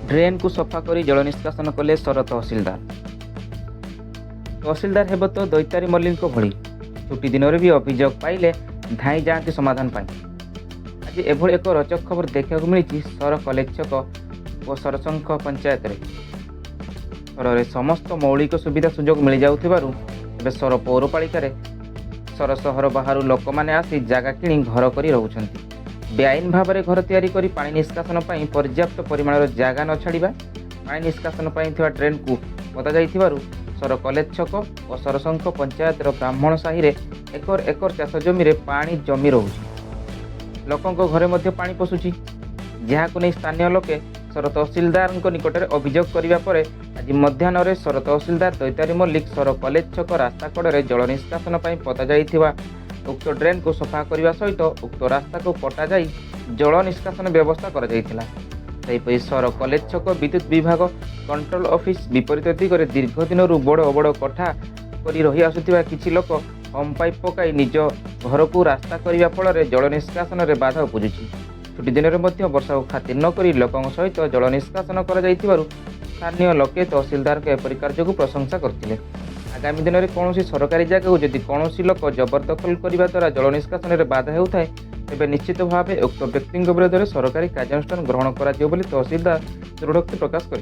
Drain को सफा कर जल निष्कासन कले सर तहसिलदार। तहसिलदार हेब तो दैतारी मल्लिक भली छुट्टी दिन भी अभियोग पाइले धाई जाती समाधान पाई। आज एभली एक रोचक खबर देखा मिली सर कलेज छक और सरसंख पंचायत रे। सर समस्त मौलिक सुविधा सुजोग मिल जाऊे सर पौरपालिका सर सहर बाहर लोक मैंने आसी जगह किणी घर कर रोचंती। बेआईन भाव में घर तैयारी करी पानी निष्कासन पर पर्याप्त परिमाण जगह न छाड़ा पानी निष्कासन पर ड्रेन को पता जाइथिबारु सर कलेज छक और सरसंख पंचायत ब्राह्मण साहि रे एकर एकर चाष जमी रे पानी जमी रोची। लोकों घरे मध्य पानी पशुची, जहां नहीं स्थानीय लोके सर तहसिलदार निकट में अभियोग करने पर आज मध्याह्न sir tehsildar Daitari Mallick sir college Chhak रास्ता कड़े जल निष्कासन पर पता जाइथिबा उक्त ड्रेन को सफा करने सहित उक्त रास्ता को कटा जाई जल निष्कासन व्यवस्था कर जाइथिला। सेहिपरि सर कलेज छक विद्युत विभाग कंट्रोल ऑफिस विपरीत दिगरे दीर्घ दिन बड़ बड़ कठा कर रही आसुथिबा किछि लोक होम पाइप पकाई निज घर को रास्ता करने फल जल निष्कासन में बाधा उपजुची। छुट्टी दिन में वर्षा को खातिर न करी लोकों सहित जल निष्कासन कर जाइथिबारु स्थानीय लोके तहसिलदार के एपरि कार्य को प्रशंसा करथिले। आगामी दिन में कौन सरकारी जगह को जदि कौन लोक जबरदखल करने द्वारा जल निष्कासन में बाधा होता तेज निश्चित भाव उक्त व्यक्ति विरोध में सरकारी कार्यानुष्ठान ग्रहण कर तहसिलदार दृढ़ोक्ति प्रकाश कर।